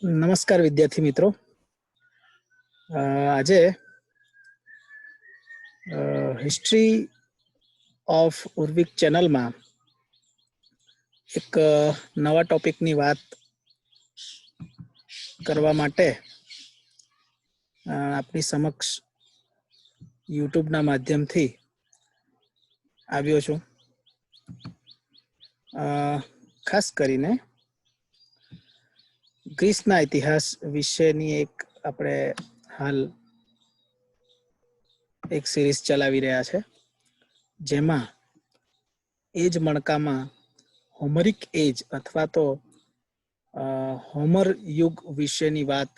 નમસ્કાર વિદ્યાર્થી મિત્રો. આજે હિસ્ટ્રી ઓફ ઉર્વિક ચેનલમાં એક નવા ટોપિકની વાત કરવા માટે આપની સમક્ષ યુટ્યુબના માધ્યમથી આવ્યો છું. ખાસ કરીને ગ્રીસના ઇતિહાસ વિશેની આપણે હાલ એક સિરીઝ ચલાવી રહ્યા છે, જેમાં એજ મણકામાં હોમરિક એજ અથવા તો હોમર યુગ વિશેની વાત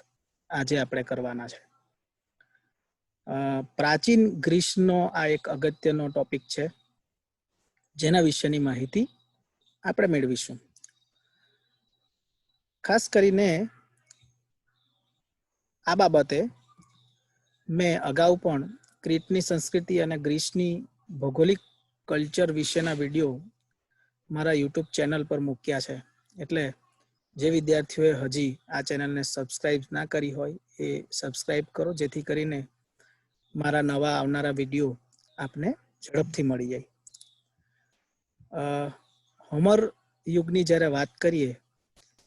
આજે આપણે કરવાના છે. પ્રાચીન ગ્રીસનો આ એક અગત્યનો ટોપિક છે, જેના વિશેની માહિતી આપણે મેળવીશું. ખાસ કરીને આ બાબતે મેં અગાઉ પણ ક્રીટની સંસ્કૃતિ અને ગ્રીસની ભૌગોલિક કલ્ચર વિશેના વિડીયો મારા યુટ્યુબ ચેનલ પર મૂક્યા છે. એટલે જે વિદ્યાર્થીઓએ હજી આ ચેનલને સબસ્ક્રાઇબ ના કરી હોય એ સબસ્ક્રાઇબ કરો, જેથી કરીને મારા નવા આવનારા વિડીયો આપને ઝડપથી મળી જાય. હોમર યુગની જ્યારે વાત કરીએ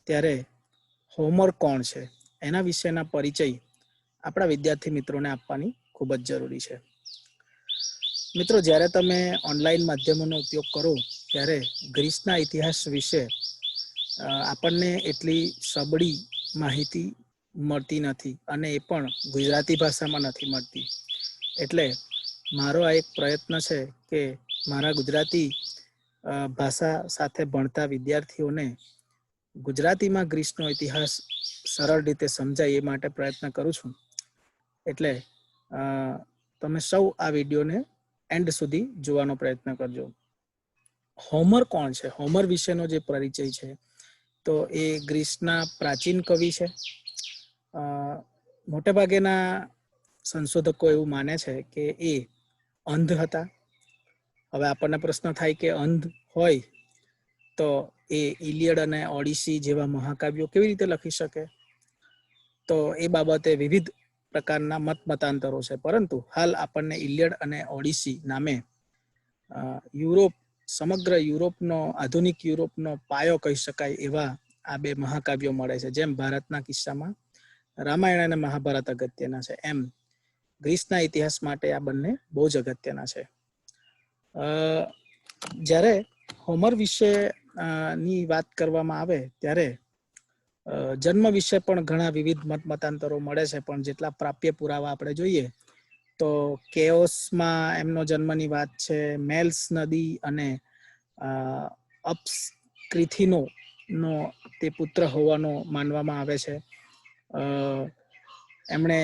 ત્યારે હોમર કોણ છે એના વિશેના પરિચય આપણા વિદ્યાર્થી મિત્રોને આપવાની ખૂબ જ જરૂરી છે. મિત્રો, જ્યારે તમે ઓનલાઈન માધ્યમોનો ઉપયોગ કરો ત્યારે ગ્રીસના ઇતિહાસ વિશે આપણને એટલી સબળી માહિતી મળતી નથી, અને એ પણ ગુજરાતી ભાષામાં નથી મળતી. એટલે મારો આ એક પ્રયત્ન છે કે મારા ગુજરાતી ભાષા સાથે ભણતા વિદ્યાર્થીઓને ગુજરાતીમાં ગ્રીસનો ઇતિહાસ સરળ રીતે સમજાય એ માટે પ્રયત્ન કરું છું. એટલે તમે સૌ આ વિડીયોને એન્ડ સુધી જોવાનો પ્રયત્ન કરજો. હોમર કોણ છે? હોમર વિશેનો જે પરિચય છે તો એ ગ્રીસના પ્રાચીન કવિ છે. મોટેભાગેના સંશોધકો એવું માને છે કે એ અંધ હતા. હવે આપણને પ્રશ્ન થાય કે અંધ હોય તો એ ઇલિયડ અને ઓડિસી જેવા મહાકાવ્યો કેવી રીતે લખી શકે? તો એ બાબતે વિવિધ પ્રકારના મતાંતરો છે, પરંતુ હાલ આપણને ઇલિયડ અને ઓડિસી નામે સમગ્ર યુરોપનો, આધુનિક યુરોપનો પાયો કહી શકાય એવા આ બે મહાકાવ્યો મળે છે. જેમ ભારતના કિસ્સામાં રામાયણ અને મહાભારત અગત્યના છે, એમ ગ્રીસના ઇતિહાસ માટે આ બંને બહુ જ અગત્યના છે. જ્યારે હોમર વિશે ની વાત કરવામાં આવે ત્યારે જન્મ વિશે પણ ઘણા વિવિધ મતાંતરો મળે છે, પણ જેટલા પ્રાપ્ય પુરાવા આપણે જોઈએ તો કેઓસમાં એમનો જન્મની વાત છે. મેલ્સ નદી અને અપ્સક્રિથિનો નો તે પુત્ર હોવાનો માનવામાં આવે છે. એમણે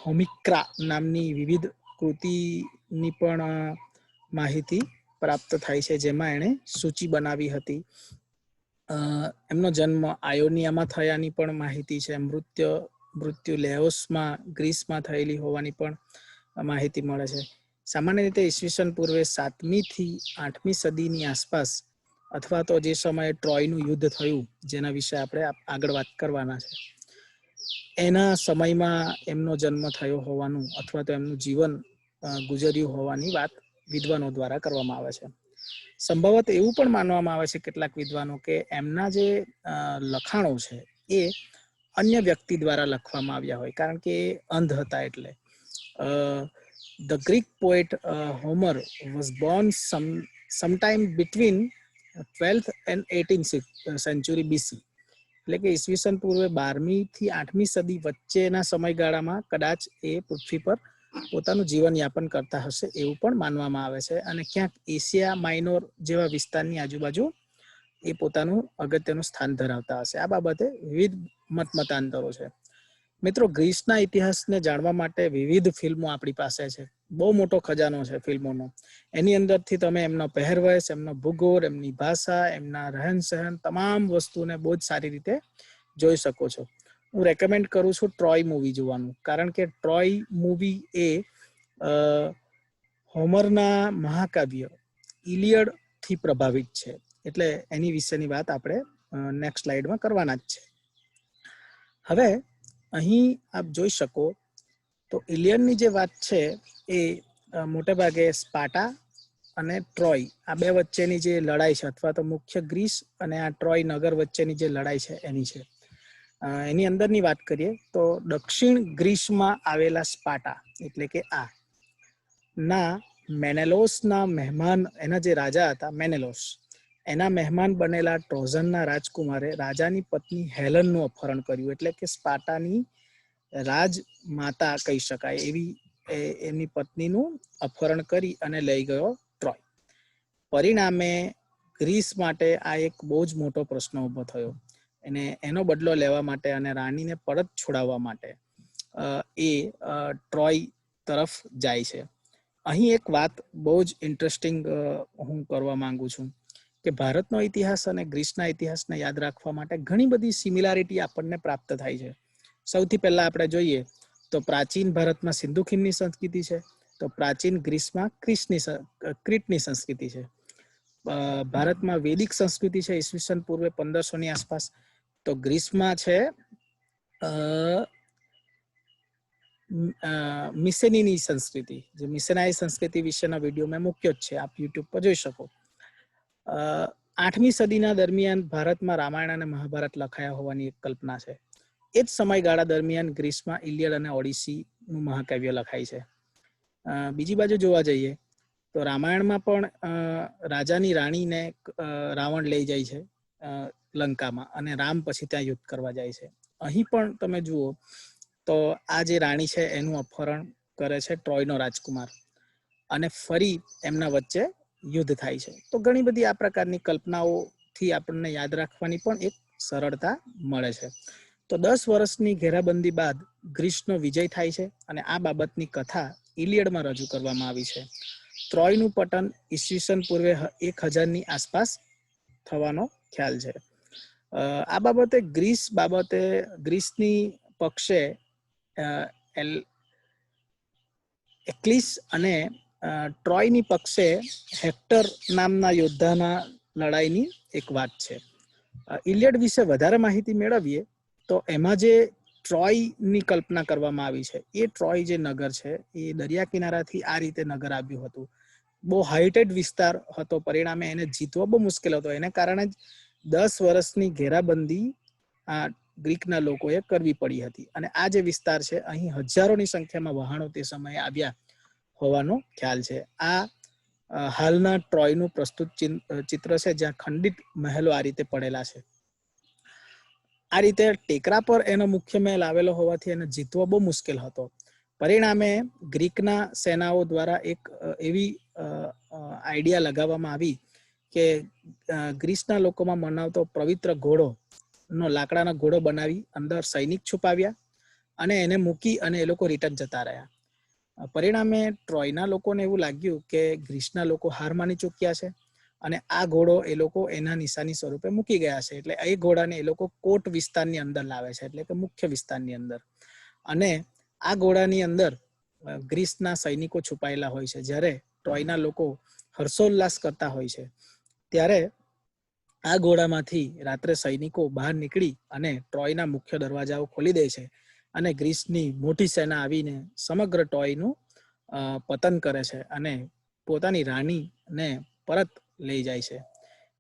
હોમિક્રા નામની વિવિધ કૃતિની પણ માહિતી પ્રાપ્ત થાય છે, જેમાં એણે સૂચિ બનાવી હતી. એમનો જન્મ આયોનિયામાં થયાની પણ માહિતી છે. મૃત્યુ લેઓસમાં, ગ્રીસમાં થયેલી હોવાની પણ માહિતી મળે છે. સામાન્ય રીતે ઈસવીસન પૂર્વે 7મી થી 8મી સદીની આસપાસ, અથવા તો જે સમયે ટ્રોયનું યુદ્ધ થયું, જેના વિશે આપણે આગળ વાત કરવાના છે, એના સમયમાં એમનો જન્મ થયો હોવાનું અથવા તો એમનું જીવન ગુજર્યું હોવાની વાત વિદ્વાનો દ્વારા કરવામાં આવે છે. સંભવત એવું પણ માનવામાં આવે છે કેટલાક વિદ્વાનો કે એમના જે લખાણો છે એ અન્ય વ્યક્તિ દ્વારા લખવામાં આવ્યા હોય, કારણ કે એ અંધ હતા. એટલે the Greek poet Homer was born sometime between 12th and 18th century BC. એટલે કે ઈસવીસન પૂર્વે 12મી થી 8મી સદી વચ્ચેના સમયગાળામાં કદાચ એ પૃથ્વી પર પોતાનું જીવન યાપન કરતા હશે એવું પણ માનવામાં આવે છે. અને ક્યાંક એશિયા માઇનોર જેવા વિસ્તારની આજુબાજુ એ પોતાનું અગત્યનું સ્થાન ધરાવતા હશે. આ બાબતે વિવિધ મતાંતરો છે. મિત્રો, ગ્રીસના ઇતિહાસને જાણવા માટે વિવિધ ફિલ્મો આપણી પાસે છે. બહુ મોટો ખજાનો છે ફિલ્મોનો. એની અંદરથી તમે એમનો પહેરવેશ, એમનો ભૂગોળ, એમની ભાષા, એમના રહેન સહેન, તમામ વસ્તુને બહુ જ સારી રીતે જોઈ શકો છો. હું રેકમેન્ડ કરું છું ટ્રોય મૂવી જોવાનું, કારણ કે ટ્રોય મૂવી એ હોમરના મહાકાવ્ય ઇલિયડ થી પ્રભાવિત છે. એટલે એની વિશેની વાત આપણે નેક્સ્ટ સ્લાઇડમાં કરવાના જ છે. હવે અહીં આપ જોઈ શકો તો ઇલિયડની જે વાત છે એ મોટે ભાગે સ્પાર્ટા અને ટ્રોય આ બે વચ્ચેની જે લડાઈ છે, અથવા તો મુખ્ય ગ્રીસ અને આ ટ્રોય નગર વચ્ચેની જે લડાઈ છે એની છે. એની અંદરની વાત કરીએ તો દક્ષિણ ગ્રીસમાં આવેલા સ્પાર્ટા એટલે કે આ ના મેનેલોસના મહેમાન, એના જે રાજા હતા મેનેલોસ, એના મહેમાન બનેલા ટ્રોજનના રાજકુમારે રાજાની પત્ની હેલનનું અપહરણ કર્યું. એટલે કે સ્પાર્ટાની રાજમાતા કહી શકાય એવી એમની પત્નીનું અપહરણ કરી અને લઈ ગયો ટ્રોય. પરિણામે ગ્રીસ માટે આ એક બહુ જ મોટો પ્રશ્ન ઉભો થયો. એનો બદલો લેવા માટે અને રાણીને પરત છોડાવવા માટે એ ટ્રોય તરફ જાય છે. અહીં એક વાત બહુ જ ઇન્ટરેસ્ટિંગ હું કરવા માંગુ છું કે ભારતનો ઇતિહાસ અને ગ્રીસના ઇતિહાસને યાદ રાખવા માટે ઘણી બધી સિમિલારિટી આપણને પ્રાપ્ત થાય છે. સૌથી પહેલા આપણે જોઈએ તો પ્રાચીન ભારતમાં સિંધુ ખીણની સંસ્કૃતિ છે, તો પ્રાચીન ગ્રીસમાં ક્રીટની સંસ્કૃતિ છે. ભારતમાં વૈદિક સંસ્કૃતિ છે ઈસવીસન પૂર્વે 1500 ની આસપાસ, તો ગ્રીસમાં છે મિસેનીની સંસ્કૃતિ. જે મિસેનાઈ સંસ્કૃતિ વિશેનો વિડીયો મેં મૂક્યો જ છે, આપ યુટ્યુબ પર જોઈ શકો. 8મી સદીના દરમિયાન ભારતમાં રામાયણ અને મહાભારત લખાયા હોવાની એક કલ્પના છે. એ જ સમયગાળા દરમિયાન ગ્રીસમાં ઇલિયડ અને ઓડિસીનું મહાકાવ્ય લખાય છે. બીજી બાજુ જોવા જઈએ તો રામાયણમાં પણ રાજાની રાણીને રાવણ લઈ જાય છે લંકામાં, અને રામ પછી ત્યાં યુદ્ધ કરવા જાય છે. અહીં પણ તમે જુઓ તો આ જે રાણી છે એનું અપહરણ કરે છે ટ્રોયનો રાજકુમાર, અને ફરી એમના વચ્ચે યુદ્ધ થાય છે. તો ઘણી બધી આ પ્રકારની કલ્પનાઓથી આપણને યાદ રાખવાની પણ એક સરળતા મળે છે. તો 10 વર્ષની ઘેરાબંધી બાદ ગ્રીસનો વિજય થાય છે, અને આ બાબતની કથા ઇલિયડમાં રજૂ કરવામાં આવી છે. ટ્રોયનું પતન ઈસવીસન પૂર્વે 1000ની આસપાસ થવાનો ખ્યાલ છે. આ બાબતે ગ્રીસની પક્ષે એક્લિસ અને ટ્રોયની પક્ષે હેક્ટર નામના યોદ્ધાના લડાઈની એક વાત છે. ઇલિયડ વિશે વધારે માહિતી મેળવીએ તો એમાં જે ટ્રોયની કલ્પના કરવામાં આવી છે, એ ટ્રોય જે નગર છે એ દરિયા કિનારાથી આ રીતે નગર આવ્યું હતું. બહુ હાઇટેડ વિસ્તાર હતો, પરિણામે એને જીતવો બહુ મુશ્કેલ હતો. એને કારણે જ 10 વર્ષની ઘેરાબંધી આ ગ્રીકના લોકોએ કરવી પડી હતી. અને આ જે વિસ્તાર છે અહીં હજારોની સંખ્યામાં વહાણો તે સમયે આવ્યા હોવાનો ખ્યાલ છે. આ હાલના ટ્રોયનું પ્રસ્તુત ચિત્ર છે, જ્યાં ખંડિત મહેલો આ રીતે પડેલા છે. આ રીતે ટેકરા પર એનો મુખ્ય મહેલ આવેલો હોવાથી એને જીતવો બહુ મુશ્કેલ હતો. પરિણામે ગ્રીકના સેનાઓ દ્વારા એક એવી આઈડિયા લગાવવામાં આવી કે ગ્રીસના લોકોમાં મનાવતો પવિત્ર ઘોડો નો લાકડાનો ઘોડો બનાવી અંદર સૈનિક છુપાવ્યા અને એને મૂકી અને એ લોકો રિટર્ન જતા રહ્યા. પરિણામે ટ્રોયના લોકોને એવું લાગ્યું કે ગ્રીસના લોકો હાર માની ચૂક્યા છે, અને આ ઘોડો એ લોકો એના નિશાની સ્વરૂપે મૂકી ગયા છે. એટલે એ ઘોડાને એ લોકો કોટ વિસ્તારની અંદર લાવે છે, એટલે કે મુખ્ય વિસ્તારની અંદર. અને આ ઘોડાની અંદર ગ્રીસના સૈનિકો છુપાયેલા હોય છે. જ્યારે ટ્રોયના લોકો હર્ષોલ્લાસ કરતા હોય છે, ત્યારે આ ઘોડામાંથી રાત્રે સૈનિકો બહાર નીકળી અને ટ્રોયના મુખ્ય દરવાજાઓ ખોલી દે છે, અને ગ્રીસની મોટી સેના આવીને સમગ્ર ટ્રોયનું પતન કરે છે અને પોતાની રાણીને પરત લઈ જાય છે.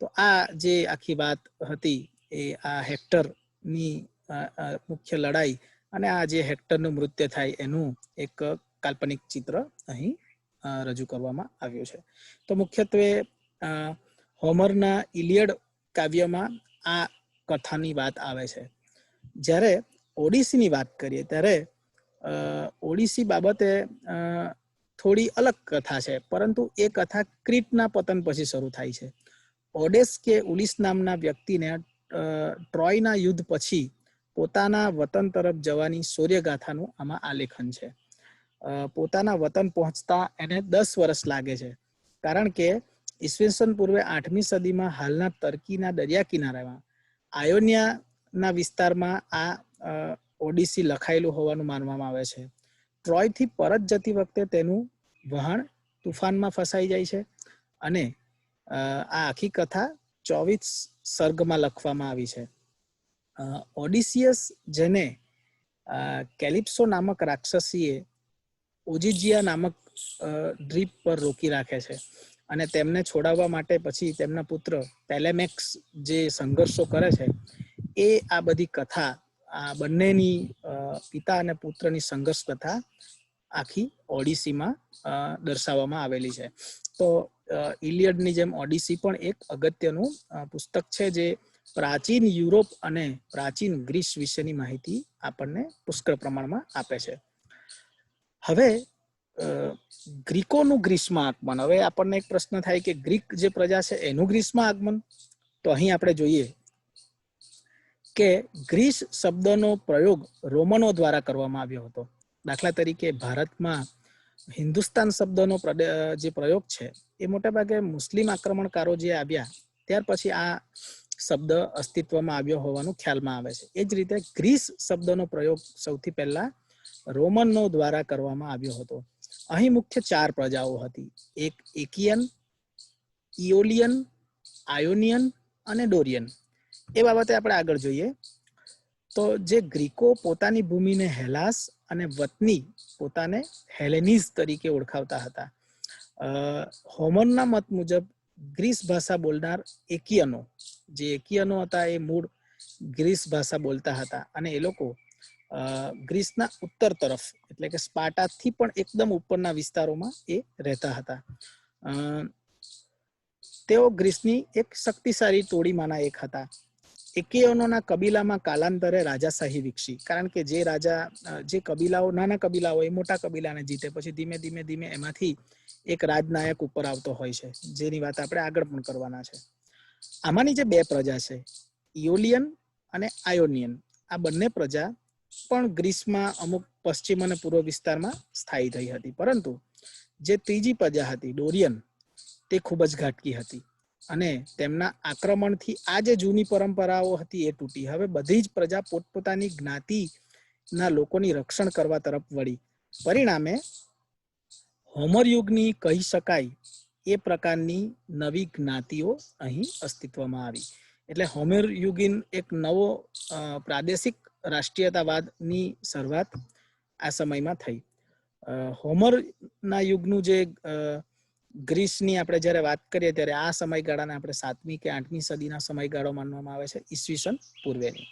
તો આ જે આખી વાત હતી એ આ હેક્ટરની મુખ્ય લડાઈ અને આ જે હેક્ટરનું મૃત્યુ થાય એનું એક કાલ્પનિક ચિત્ર અહીં રજૂ કરવામાં આવ્યું છે. તો મુખ્યત્વે હોમરના ઇલિયડ કાવ્યમાં આ કથાની વાત આવે છે. જ્યારે ઓડિસીની વાત કરીએ ત્યારે ઓડિસી બાબતે થોડી અલગ કથા છે, પરંતુ એ કથા ક્રીટના પતન પછી શરૂ થાય છે. ઓડેસ કે ઉલિસ નામના વ્યક્તિને ટ્રોયના યુદ્ધ પછી પોતાના વતન તરફ જવાની શૌર્યગાથાનું આમાં આલેખન છે. પોતાના વતન પહોંચતા એને 10 વર્ષ લાગે છે, કારણ કે ઈસવીસન પૂર્વે 8મી સદીમાં હાલના તર્કીના દરિયા કિનારામાં આયોનિયાના વિસ્તારમાં આ ઓડિસી લખાયેલું હોવાનું માનવામાં આવે છે. ટ્રોયથી પરત જતી વખતે તેનું વહાણ તુફાનમાં ફસાઈ જાય છે, અને આ આખી કથા 24 સર્ગમાં લખવામાં આવી છે. ઓડિસિયસ જેને કેલિપ્સો નામક રાક્ષસીએ ઓજીજિયા નામક દ્વીપ પર રોકી રાખે છે અને તેમને છોડાવવા માટે પછી તેમના પુત્ર પેલેમેક્સ જે સંઘર્ષો કરે છે એ આ બધી કથા આ બંનેની પિતા અને પુત્રની સંઘર્ષ કથા આખી ઓડિસીમાં દર્શાવવામાં આવેલી છે. તો ઇલિયડની જેમ ઓડિસી પણ એક અગત્યનું પુસ્તક છે જે પ્રાચીન યુરોપ અને પ્રાચીન ગ્રીસ વિશેની માહિતી આપણને પુષ્કળ પ્રમાણમાં આપે છે. હવે ગ્રીકોનું ગ્રીસમાં આગમન. હવે આપણને એક પ્રશ્ન થાય કે ગ્રીક જે પ્રજા છે એનું ગ્રીસમાં આગમન. તો અહીં આપણે જોઈએ કે ગ્રીસ શબ્દનો પ્રયોગ રોમનો દ્વારા કરવામાં આવ્યો હતો. દાખલા તરીકે ભારતમાં હિન્દુસ્તાન શબ્દનો જે પ્રયોગ છે એ મોટાભાગે મુસ્લિમ આક્રમણકારો જે આવ્યા ત્યાર પછી આ શબ્દ અસ્તિત્વમાં આવ્યો હોવાનું ખ્યાલમાં આવે છે. એ જ રીતે ગ્રીસ શબ્દનો પ્રયોગ સૌથી પહેલા રોમનો દ્વારા કરવામાં આવ્યો હતો. અહીં મુખ્ય 4 પ્રજાઓ હતી. એક એકિયન, ઇઓલિયન, આયોનિયન અને ડોરિયન. એ બાબતે આપણે આગળ જોઈએ તો જે ગ્રીકો પોતાની ભૂમિને હેલાસ અને વતની પોતાને હેલેનીઝ તરીકે ઓળખાવતા હતા. હોમરના મત મુજબ ગ્રીસ ભાષા બોલનાર એકિયનો હતા એ મૂળ ગ્રીસ ભાષા બોલતા હતા અને એ લોકો ગ્રીસના ઉત્તર તરફ એટલે કે સ્પાર્ટાથી પણ એકદમ ઉપરના વિસ્તારોમાં એ રહેતા હતા. તેઓ ગ્રીસની એક શક્તિશાળી ટોળીમાંના એક હતા. એકેયોનોના કબીલામાં કાલાંતરે રાજાશાહી વિકસી, કારણ કે જે કબીલાઓ નાના કબીલાઓ એ મોટા કબીલાને જીતે પછી ધીમે ધીમે એમાંથી એક રાજનાયક ઉપર આવતો હોય છે, જેની વાત આપણે આગળ પણ કરવાના છે. આમાંની જે 2 પ્રજા છે ઇઓલિયન અને આયોનિયન, આ બંને પ્રજા પણ ગ્રીસમાં અમુક પશ્ચિમ અને પૂર્વ વિસ્તારમાં સ્થાયી થઈ હતી, પરંતુ જે ત્રીજી પ્રજા હતી ડોરિયન તે ખૂબ જ ઘાતકી હતી અને તેમના આક્રમણથી આ જે જૂની પરંપરાઓ હતી એ તૂટી. હવે બધી જ પ્રજા પોતપોતાની જ્ઞાતિના લોકોની રક્ષણ કરવા તરફ વળી. પરિણામે હોમર યુગની કહી શકાય એ પ્રકારની નવી જ્ઞાતિઓ અહીં અસ્તિત્વમાં આવી. એટલે હોમર યુગીન એક નવો પ્રાદેશિક રાષ્ટ્રીયતાવાદની શરૂઆત આ સમયમાં થઈ. હોમરના યુગનું જે ગ્રીસની આપણે જ્યારે વાત કરીએ ત્યારે આ સમયગાળાને આપણે 7મી કે 8મી સદીના સમયગાળો માનવામાં આવે છે, ઈસવીસન પૂર્વેની.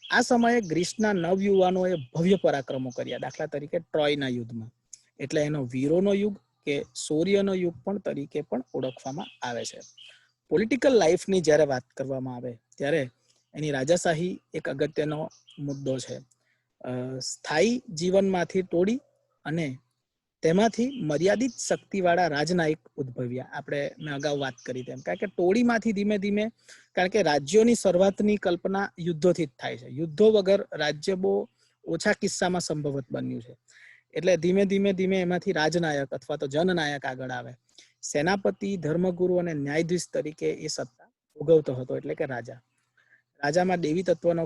આ સમયે ગ્રીસના નવયુવાનોએ ભવ્ય પરાક્રમો કર્યા. દાખલા તરીકે ટ્રોયના યુદ્ધમાં, એટલે એનો વીરોનો યુગ કે શૌર્યનો યુગ પણ તરીકે પણ ઓળખવામાં આવે છે. પોલિટિકલ લાઈફની જ્યારે વાત કરવામાં આવે ત્યારે એની રાજાશાહી એક અગત્યનો મુદ્દો છે. સ્થાયી જીવનમાંથી તોડી અને તેમાંથી મર્યાદિત શક્તિવાળા રાજનાયક ઉદ્ભવ્યા. મેં અગાઉ વાત કરી તેમ, કારણ કે ટોળીમાંથી ધીમે ધીમે, કારણ કે રાજ્યોની શરૂઆતની કલ્પના યુદ્ધોથી જ થાય છે. યુદ્ધો વગર રાજ્ય બહુ ઓછા કિસ્સામાં સંભવત બન્યું છે. એટલે ધીમે ધીમે એમાંથી રાજનાયક અથવા તો જનનાયક આગળ આવે. સેનાપતિ, ધર્મગુરુ અને ન્યાયાધીશ તરીકે એ સત્તા ભોગવતો હતો, એટલે કે રાજામાં દેવી તત્વનો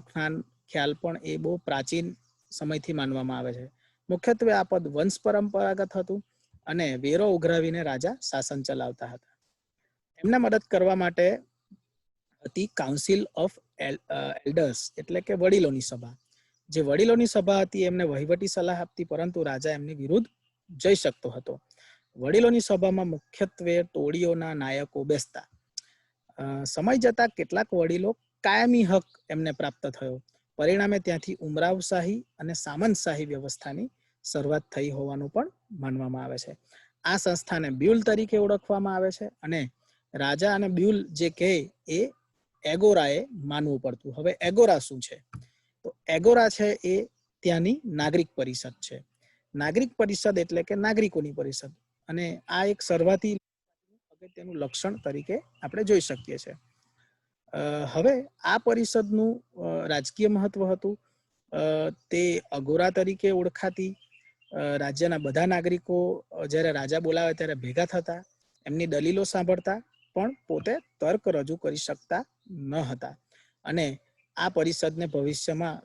ખ્યાલ પણ એ બહુ પ્રાચીન સમયથી માનવામાં આવે છે. મુખ્યત્વે આ પદ વંશ પરંપરાગત હતું અને વેરો ઉઘરાવીને રાજા શાસન ચલાવતા હતા. એમને મદદ કરવા માટે હતી કાઉન્સિલ ઓફ એલ્ડર્સ, એટલે કે વડીલોની સભા. જે વડીલોની સભા હતી એમને વહીવટી સલાહ આપતી, પરંતુ રાજા એમની વિરુદ્ધ જઈ શકતો હતો. વડીલોની સભામાં મુખ્યત્વે ટોળીઓના નાયકો બેસતા. સમય જતા કેટલાક વડીલો કાયમી હક એમને પ્રાપ્ત થયો. પરિણામે ત્યાંથી ઉમરાવશાહી અને સામંતશાહી વ્યવસ્થાની શરૂઆત થઈ હોવાનું પણ માનવામાં આવે છે. આ સંસ્થાને બ્યુલ તરીકે ઓળખવામાં આવે છે અને રાજા અને બ્યુલ જે કહે એ એગોરાએ માનવું પડતું. હવે એગોરા શું છે? તો એગોરા છે એ ત્યાંની નાગરિક પરિષદ છે. નાગરિક પરિષદ એટલે કે નાગરિકોની પરિષદ, અને આ એક શરૂઆતી અગત્યનું લક્ષણ તરીકે આપણે જોઈ શકીએ છીએ. હવે આ પરિષદનું રાજકીય મહત્વ હતું. તે અગોરા તરીકે ઓળખાતી. રાજ્યના બધા નાગરિકો જ્યારે રાજા બોલાવે ત્યારે ભેગા થતા, એમની દલીલો સાંભળતા, પણ પોતે તર્ક રજૂ કરી શકતા ન હતા. અને આ પરિષદને ભવિષ્યમાં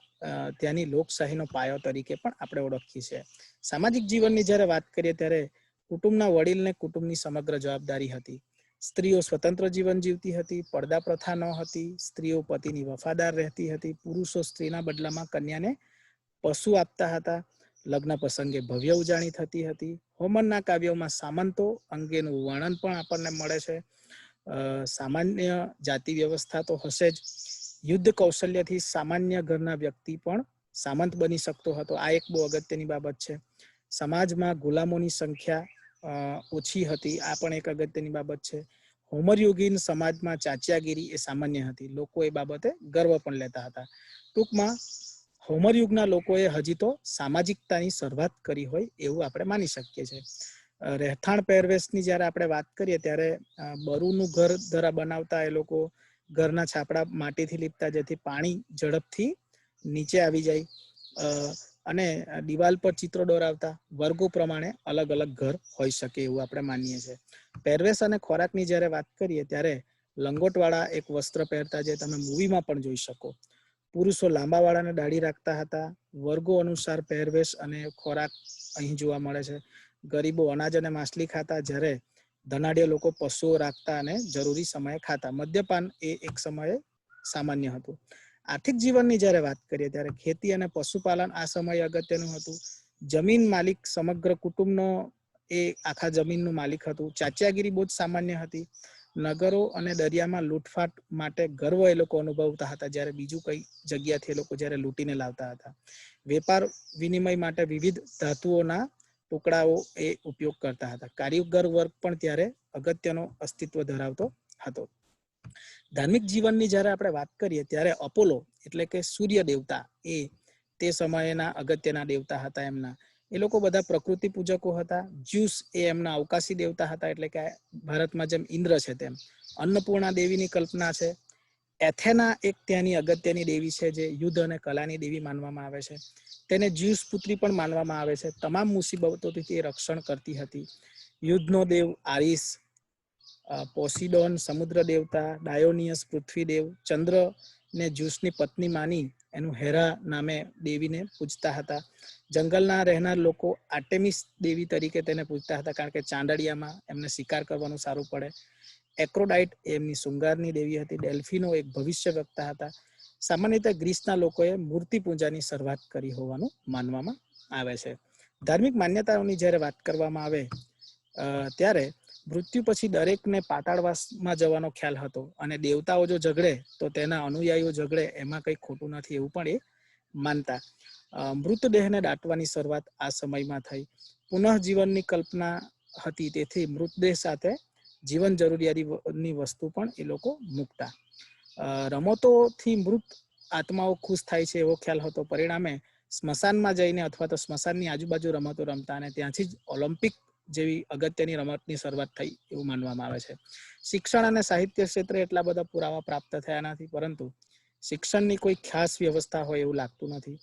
ત્યાંની લોકશાહીનો પાયો તરીકે પણ આપણે ઓળખીએ છીએ. સામાજિક જીવનની જ્યારે વાત કરીએ ત્યારે કુટુંબના વડીલને કુટુંબની સમગ્ર જવાબદારી હતી. સ્ત્રીઓ સ્વતંત્ર જીવન જીવતી હતી, પડદા પ્રથા ન હતી, સ્ત્રીઓ પતિની વફાદાર રહેતી હતી, પુરુષો સ્ત્રીના બદલામાં કન્યાને પશુ આપતા હતા, લગ્ન પ્રસંગે ભવ્ય ઉજાણી થતી હતી. હોમરના કાવ્યોમાં સામંતો અંગેનું વર્ણન પણ આપણને મળે છે. સામાન્ય જાતિ વ્યવસ્થા તો હશે જ. યુદ્ધ કૌશલ્યથી સામાન્ય ઘરના વ્યક્તિ પણ સામંત બની શકતો હતો. આ એક બહુ અગત્યની બાબત છે. સમાજમાં ગુલામોની સંખ્યા ઓછી હતી. આ પણ એક અગત્યની બાબત છે. હોમરયુગીન સમાજમાં ચાચિયાગીરી એ સામાન્ય હતી. લોકો એ બાબતે ગર્વ પણ લેતા હતા. ટૂંકમાં હોમરયુગના લોકોએ હજી તો સામાજિકતાની શરૂઆત કરી હોય એવું આપણે માની શકીએ છીએ. રહેઠાણ પહેરવેશની જ્યારે આપણે વાત કરીએ ત્યારે બરુનું ઘર ધરા બનાવતા એ લોકો ઘરના છાપડા માટીથી લીપતા, જેથી પાણી ઝડપથી નીચે આવી જાય, અને દિવાલ પર ચિત્રો દોરાવતા. વર્ગો પ્રમાણે અલગ અલગ ઘર હોઈ શકે એવું આપણે માનીએ છીએ. પહેરવેશ અને ખોરાકની જ્યારે વાત કરીએ ત્યારે લંગોટવાળા એક વસ્ત્ર પહેરતા, જે તમે મૂવીમાં પણ જોઈ શકો. પુરુષો લાંબા વાળાને દાઢી રાખતા હતા. વર્ગો અનુસાર પહેરવેશ અને ખોરાક અહીં જોવા મળે છે. ગરીબો અનાજ અને માછલી ખાતા, જ્યારે ધનાઢ્ય લોકો પશુઓ રાખતા અને જરૂરી સમયે ખાતા. મદ્યપાન એ એક સમયે સામાન્ય હતું. આર્થિક જીવનની જ્યારે વાત કરીએ ત્યારે ખેતી અને પશુપાલન આ સમયે અગત્યનું હતું. જમીન માલિક સમગ્ર કુટુંબનો એ આખા જમીનનું માલિક હતું. ચાચિયાગીરી બહુ જ સામાન્ય હતી. નગરો અને દરિયામાં લૂંટફાટ માટે ગર્વ એ લોકો અનુભવતા હતા, જ્યારે બીજું કઈ જગ્યાથી એ લોકો જ્યારે લૂંટીને લાવતા હતા. વેપાર વિનિમય માટે વિવિધ ધાતુઓના ટુકડાઓ એ ઉપયોગ કરતા હતા. કારીગર વર્ગ પણ ત્યારે અગત્યનો અસ્તિત્વ ધરાવતો હતો. ધાર્મિક જીવનની જ્યારે આપણે વાત કરીએ ત્યારે અપોલો એટલે કે સૂર્ય દેવતા એ તે સમયના અગત્યના દેવતા હતા. એમના એ લોકો બધા પ્રકૃતિ પૂજકો હતા. જ્યુસ એ એમના અવકાશી દેવતા હતા, એટલે કે ભારતમાં જેમ ઇન્દ્ર છે તેમ અન્નપૂર્ણા દેવીની કલ્પના છે. એથેના એક ત્યાંની અગત્યની દેવી છે, જે યુદ્ધ અને કલાની દેવી માનવામાં આવે છે. તેને જ્યુસ પુત્રી પણ માનવામાં આવે છે. તમામ મુસીબતોથી તે રક્ષણ કરતી હતી. યુદ્ધનો દેવ આરિસ, પોસીડોન સમુદ્ર દેવતા, ડાયોનિયસ પૃથ્વી દેવ, ચંદ્ર ને જ્યુસની પત્ની માની એનું હેરા નામે દેવીને પૂજતા હતા. જંગલના રહેનાર લોકો આર્ટેમિસ દેવી તરીકે તેને પૂજતા હતા, કારણ કે ચાંદડિયામાં એમને શિકાર કરવાનું સારું પડે. એક્રોડાઇટ એમની શૃંગારની દેવી હતી. ડેલ્ફીનો એક ભવિષ્ય વક્તા હતા. સામાન્ય રીતે ગ્રીસના લોકોએ મૂર્તિ પૂજાની શરૂઆત કરી હોવાનું માનવામાં આવે છે. ધાર્મિક માન્યતાઓની જ્યારે વાત કરવામાં આવે ત્યારે મૃત્યુ પછી દરેકને પાતાળવાસમાં જવાનો ખ્યાલ હતો, અને દેવતાઓ જો ઝઘડે તો તેના અનુયાયીઓ ઝઘડે, એમાં કંઈ ખોટું નથી એવું પણ એ માનતા. મૃતદેહને દાટવાની શરૂઆત આ સમયમાં થઈ. પુનઃજીવનની કલ્પના હતી, તેથી મૃતદેહ સાથે જીવન જરૂરિયાતની વસ્તુ પણ એ લોકો મૂકતા. રમતોથી મૃત આત્માઓ ખુશ થાય છે એવો ખ્યાલ હતો. પરિણામે સ્મશાનમાં જઈને અથવા તો સ્મશાનની આજુબાજુ રમતો રમતા, અને ત્યાંથી જ ઓલિમ્પિક જેવી અગત્યની રમતની શરૂઆત થઈ એવું માનવામાં આવે છે. શિક્ષણ અને સાહિત્ય ક્ષેત્રે એટલા બધા પુરાવા પ્રાપ્ત થયા નથી, પરંતુ શિક્ષણની કોઈ ખાસ વ્યવસ્થા હોય એવું લાગતું નથી.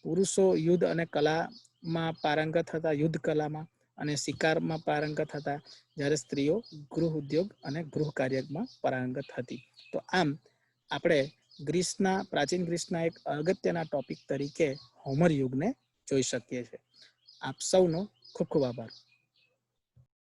પુરુષો યુદ્ધ અને કલામાં પારંગત હતા, યુદ્ધ કલામાં અને શિકારમાં પારંગત હતા, જ્યારે સ્ત્રીઓ ગૃહ ઉદ્યોગ અને ગૃહ કાર્યમાં પારંગત હતી. તો આમ આપણે પ્રાચીન ગ્રીસના એક અગત્યના ટોપિક તરીકે હોમર યુગને જોઈ શકીએ છીએ. આપ સૌનો ખૂબ ખૂબ આભાર.